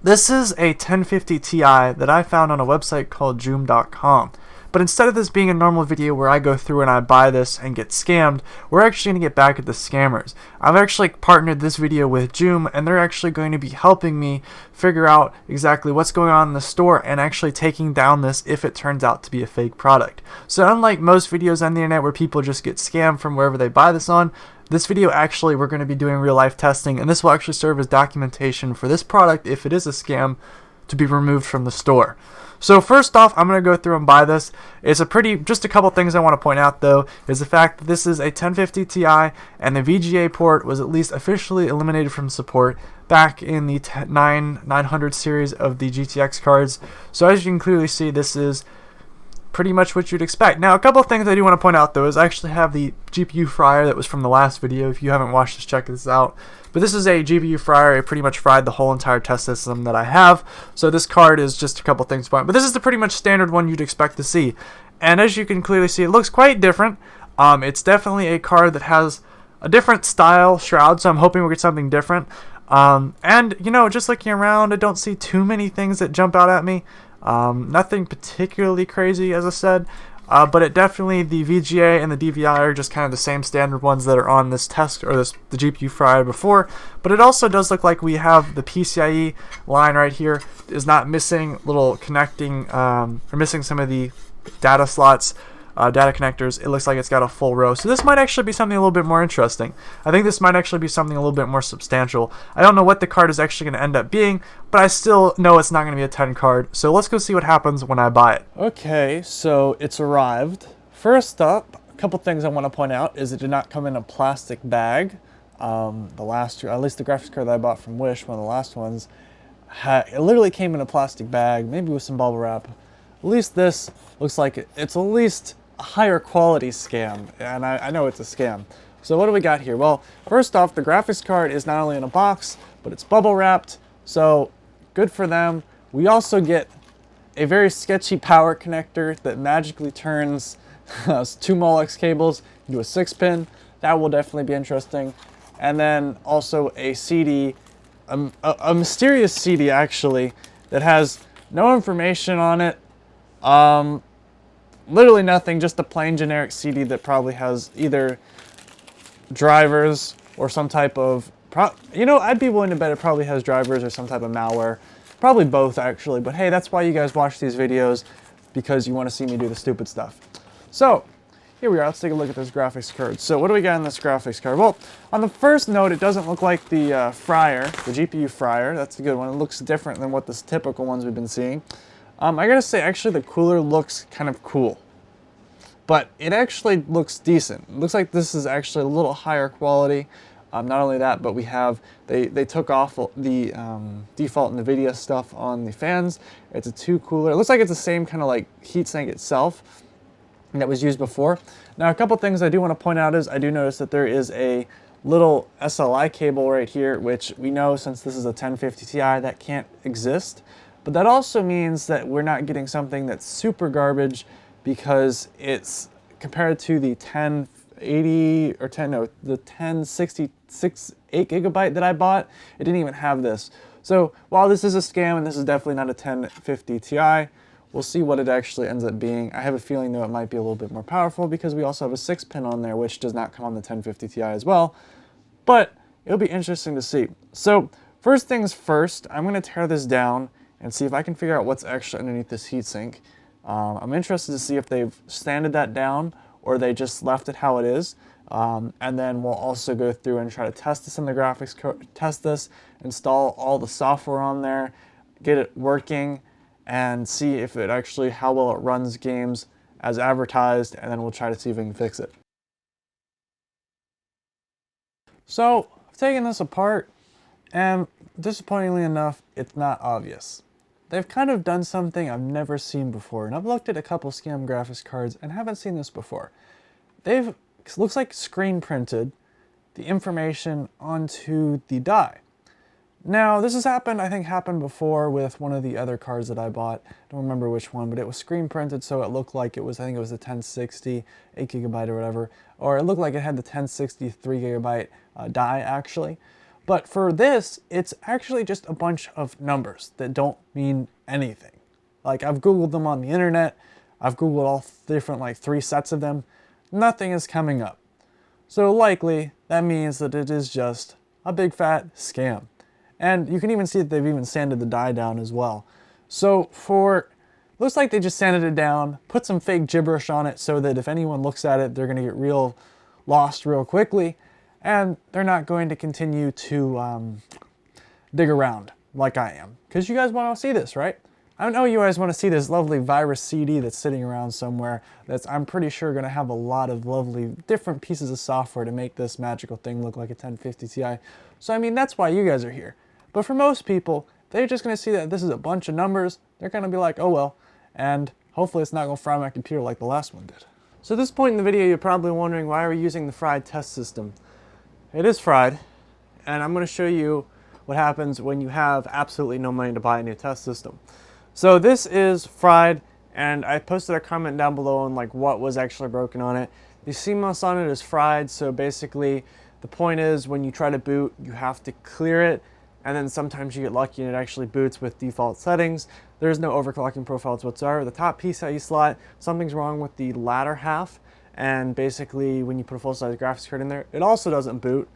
This is a 1050 Ti that I found on a website called joom.com. But instead of this being a normal video where I go through and I buy this and get scammed, we're actually going to get back at the scammers. I've actually partnered this video with Joom, and they're actually going to be helping me figure out exactly what's going on in the store and actually taking down this if it turns out to be a fake product. So unlike most videos on the internet where people just get scammed from wherever they buy this on, this video actually we're going to be doing real life testing, and this will actually serve as documentation for this product, if it is a scam, to be removed from the store. So first off, I'm going to go through and buy this. It's just a couple things I want to point out though, is the fact that this is a 1050 Ti and the VGA port was at least officially eliminated from support back in the 900 series of the GTX cards. So as you can clearly see, this is pretty much what you'd expect. Now, a couple of things I do want to point out though is I actually have the GPU fryer that was from the last video. If you haven't watched this, check this out. But this is a GPU fryer. I pretty much fried the whole entire test system that I have. So this card is just a couple things to point out. But this is the pretty much standard one you'd expect to see. And as you can clearly see, it looks quite different. It's definitely a card that has a different style shroud, so I'm hoping we'll get something different. And, you know, just looking around, I don't see too many things that jump out at me. Nothing particularly crazy, as I said, but it definitely, the VGA and the DVI are just kind of the same standard ones that are on this test, or the GPU fryer before. But it also does look like we have the PCIe line right here is not missing little connecting, or missing some of the data slots, data connectors. It looks like it's got a full row. So this might actually be something a little bit more interesting. I think this might actually be something a little bit more substantial. I don't know what the card is actually going to end up being, but I still know it's not going to be a 10 card. So let's go see what happens when I buy it. Okay, so it's arrived. First up, a couple things I want to point out is it did not come in a plastic bag. The last, at least the graphics card that I bought from Wish, one of the last ones, it literally came in a plastic bag, maybe with some bubble wrap. At least this looks like it's at least a higher quality scam, and I know it's a scam. So what do we got here? Well, first off, the graphics card is not only in a box, but it's bubble wrapped, so good for them. We also get a very sketchy power connector that magically turns 2 Molex cables into a 6-pin. That will definitely be interesting. And then also a CD, a mysterious CD actually, that has no information on it. Literally nothing, just a plain generic CD that probably has either drivers or some type of, you know, I'd be willing to bet it probably has drivers or some type of malware. Probably both actually, but hey, that's why you guys watch these videos, because you want to see me do the stupid stuff. So here we are, let's take a look at this graphics card. So what do we got in this graphics card? Well, on the first note, it doesn't look like the fryer, the GPU fryer. That's a good one. It looks different than what the typical ones we've been seeing. I gotta say, actually the cooler looks kind of cool, but it actually looks decent. It looks like this is actually a little higher quality. Not only that, but we have, they took off the default Nvidia stuff on the fans. It's a 2 cooler. It looks like it's the same kind of like heatsink itself that was used before. Now, a couple things I do want to point out is I do notice that there is a little SLI cable right here, which we know, since this is a 1050 Ti, that can't exist. But that also means that we're not getting something that's super garbage, because it's compared to the 1080 or the 1066 8GB that I bought, it didn't even have this. So while this is a scam and this is definitely not a 1050 Ti, we'll see what it actually ends up being. I have a feeling though it might be a little bit more powerful, because we also have a 6-pin on there, which does not come on the 1050 Ti as well. But it'll be interesting to see. So first things first, I'm going to tear this down and see if I can figure out what's actually underneath this heatsink. I'm interested to see if they've sanded that down or they just left it how it is. And then we'll also go through and try to test this in the graphics card, test this, install all the software on there, get it working, and see if it actually, how well it runs games as advertised, and then we'll try to see if we can fix it. So I've taken this apart, and disappointingly enough, it's not obvious. They've kind of done something I've never seen before, and I've looked at a couple scam graphics cards and haven't seen this before. They've, looks like, screen printed the information onto the die. Now, this has happened, I think happened before with one of the other cards that I bought. I don't remember which one, but it was screen printed, so it looked like it was, I think it was the 1060, 8GB or whatever, or it looked like it had the 1060 3GB die actually. But for this, it's actually just a bunch of numbers that don't mean anything. Like, I've Googled them on the internet. I've Googled all different, like 3 sets of them. Nothing is coming up. So likely, that means that it is just a big fat scam. And you can even see that they've even sanded the die down as well. So looks like they just sanded it down, put some fake gibberish on it so that if anyone looks at it, they're going to get real lost real quickly. And they're not going to continue to dig around like I am. Because you guys want to see this, right? I know you guys want to see this lovely virus CD that's sitting around somewhere that's, I'm pretty sure, going to have a lot of lovely different pieces of software to make this magical thing look like a 1050 Ti. So I mean, that's why you guys are here. But for most people, they're just going to see that this is a bunch of numbers. They're going to be like, oh well, and hopefully it's not going to fry my computer like the last one did. So at this point in the video, you're probably wondering, why are we using the fried test system? It is fried, and I'm going to show you what happens when you have absolutely no money to buy a new test system. So this is fried, and I posted a comment down below on like what was actually broken on it. The CMOS on it is fried, so basically the point is when you try to boot, you have to clear it, and then sometimes you get lucky and it actually boots with default settings. There's no overclocking profiles whatsoever. The top piece that you slot, something's wrong with the latter half, and basically when you put a full-size graphics card in there, it also doesn't boot.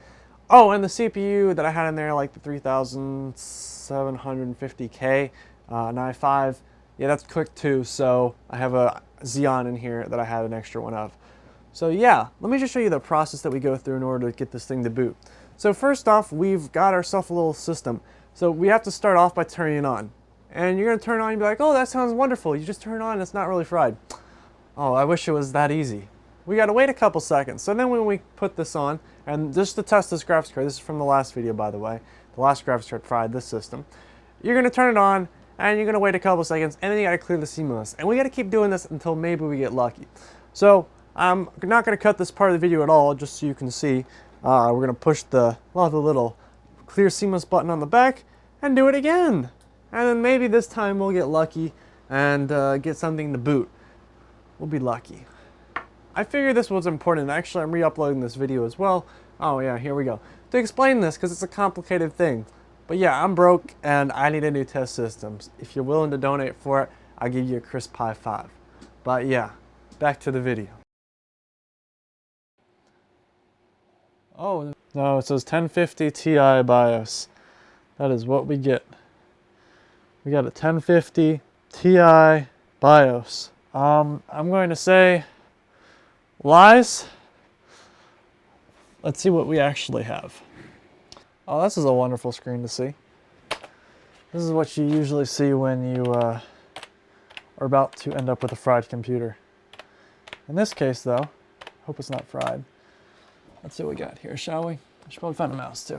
Oh, and the CPU that I had in there, like the 3750K, an i5, yeah, that's quick too, so I have a Xeon in here that I had an extra one of. So yeah, let me just show you the process that we go through in order to get this thing to boot. So first off, we've got ourselves a little system. So we have to start off by turning it on. And you're going to turn it on and be like, oh, that sounds wonderful. You just turn it on and it's not really fried. Oh, I wish it was that easy. We got to wait a couple seconds. So then when we put this on, and just to test this graphics card, this is from the last video, by the way. The last graphics card fried this system. You're going to turn it on, and you're going to wait a couple seconds, and then you got to clear the CMOS. And we got to keep doing this until maybe we get lucky. So I'm not going to cut this part of the video at all, just so you can see. We're going to push the little clear CMOS button on the back and do it again. And then maybe this time we'll get lucky and get something to boot. We'll be lucky. I figured this was important. Actually, I'm re-uploading this video as well. Oh yeah, here we go. To explain this, because it's a complicated thing. But yeah, I'm broke and I need a new test system. If you're willing to donate for it, I'll give you a crisp high five. But yeah, back to the video. Oh, no, it says 1050 Ti BIOS. That is what we get. We got a 1050 Ti BIOS. I'm going to say lies. Let's see what we actually have. Oh, this is a wonderful screen to see. This is what you usually see when you are about to end up with a fried computer. In this case, though, hope it's not fried. Let's see what we got here, shall we? I should probably find a mouse, too.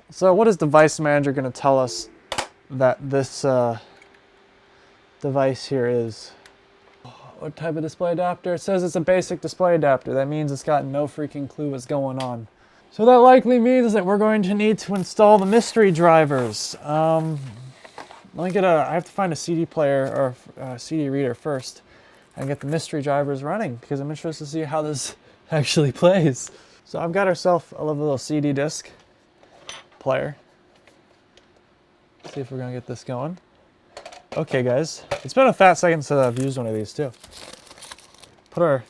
So what is Device Manager going to tell us that this device here is? What type of display adapter? It says it's a basic display adapter. That means it's got no freaking clue what's going on. So that likely means that we're going to need to install the mystery drivers. Let me get I have to find a CD player or a CD reader first and get the mystery drivers running because I'm interested to see how this actually plays. So I've got ourselves a little CD disc player. Let's see if we're gonna get this going. Okay guys, it's been a fat second since I've used one of these too. Put our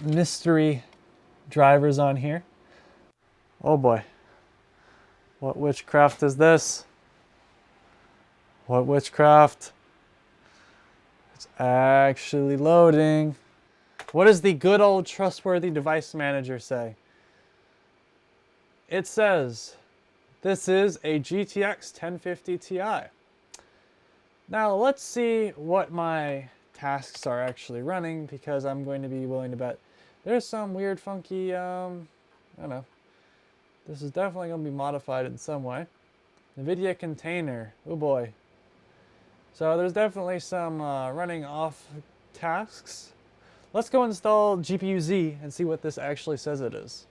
mystery drivers on here. Oh boy. What witchcraft is this? What witchcraft? It's actually loading. What does the good old trustworthy Device Manager say? It says, this is a GTX 1050 Ti. Now let's see what my tasks are actually running because I'm going to be willing to bet there's some weird funky, I don't know. This is definitely going to be modified in some way. Nvidia container, oh boy. So there's definitely some running off tasks. Let's go install GPU-Z and see what this actually says it is.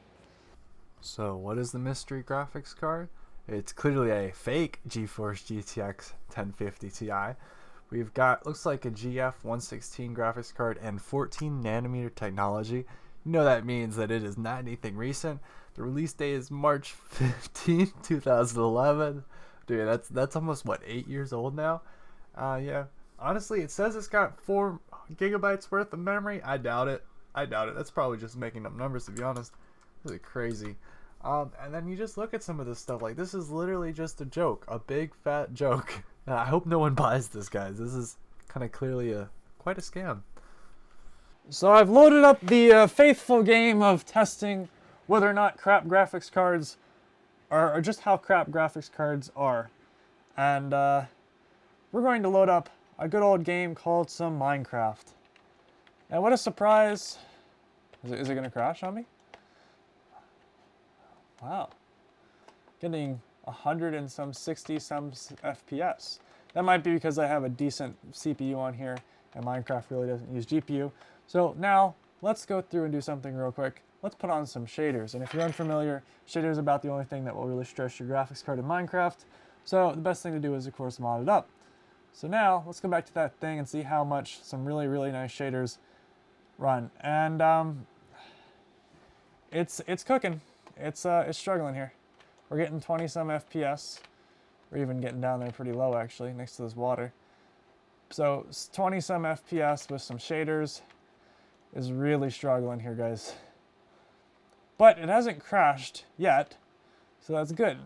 So what is the mystery graphics card? It's clearly a fake Geforce GTX 1050 Ti. We've got, looks like a GF 116 graphics card and 14 nanometer technology You know that means that it is not anything recent. The release date is March 15th, 2011. Dude, that's almost, what, 8 years old now? Yeah. Honestly, it says it's got 4 gigabytes worth of memory. I doubt it. That's probably just making up numbers, to be honest. Really crazy. And then you just look at some of this stuff. Like, this is literally just a joke. A big, fat joke. I hope no one buys this, guys. This is kind of clearly quite a scam. So I've loaded up the faithful game of testing whether or not crap graphics cards are, or just how crap graphics cards are. And we're going to load up a good old game called some Minecraft. And what a surprise. Is it going to crash on me? Wow. Getting 100 and some 60 some FPS. That might be because I have a decent CPU on here and Minecraft really doesn't use GPU. So now let's go through and do something real quick. Let's put on some shaders. And if you're unfamiliar, shaders is about the only thing that will really stress your graphics card in Minecraft. So the best thing to do is, of course, mod it up. So now let's go back to that thing and see how much some really, really nice shaders run. And it's cooking. It's struggling here. We're getting 20 some FPS. We're even getting down there pretty low, actually, next to this water. So 20 some FPS with some shaders is really struggling here, guys. But it hasn't crashed yet, so that's good,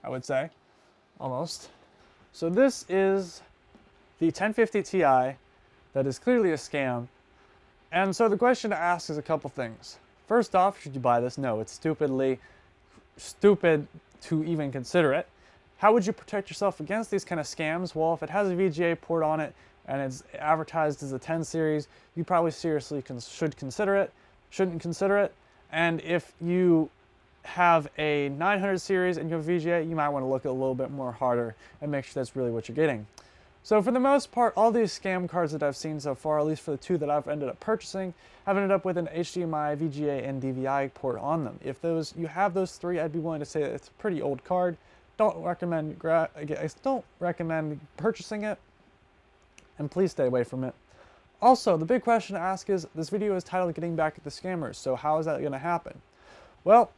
I would say, almost. So this is the 1050 Ti that is clearly a scam. And so the question to ask is a couple things. First off, should you buy this? No, it's stupid to even consider it. How would you protect yourself against these kind of scams? Well, if it has a VGA port on it and it's advertised as a 10 series, you probably seriously shouldn't consider it. And if you have a 900 series and you have VGA, you might want to look a little bit more harder and make sure that's really what you're getting. So for the most part, all these scam cards that I've seen so far, at least for the 2 that I've ended up purchasing, have ended up with an HDMI, VGA, and DVI port on them. If you have those 3, I'd be willing to say that it's a pretty old card. Don't recommend purchasing it, and please stay away from it. Also, the big question to ask is, this video is titled Getting Back at the Scammers, so how is that going to happen? Well,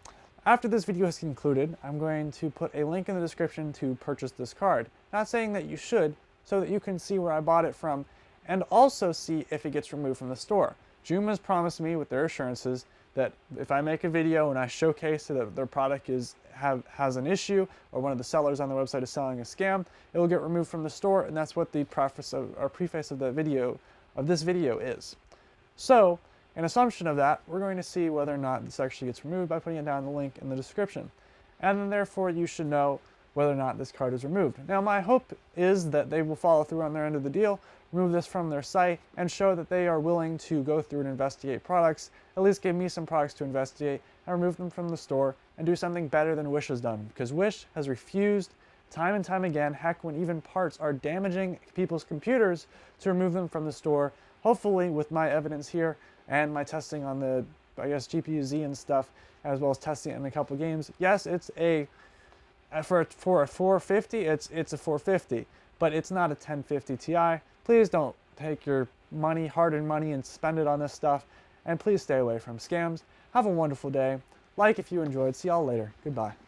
after this video is concluded, I'm going to put a link in the description to purchase this card. Not saying that you should, so that you can see where I bought it from, and also see if it gets removed from the store. Joom has promised me with their assurances that if I make a video and I showcase that their product has an issue, or one of the sellers on their website is selling a scam, it will get removed from the store, and that's what the preface of this video is. So, in assumption of that, we're going to see whether or not this actually gets removed by putting it down in the link in the description. And then therefore you should know whether or not this card is removed. Now my hope is that they will follow through on their end of the deal, remove this from their site, and show that they are willing to go through and investigate products, at least give me some products to investigate, and remove them from the store, and do something better than Wish has done. Because Wish has refused time and time again, heck, when even parts are damaging people's computers, to remove them from the store. Hopefully with my evidence here, and my testing on the, I guess, GPU-Z and stuff, as well as testing it in a couple games, yes, it's for a 450, it's a 450, but it's not a 1050 Ti. Please don't take your money, hard-earned money, and spend it on this stuff, and please stay away from scams. Have a wonderful day. Like if you enjoyed. See y'all later. Goodbye.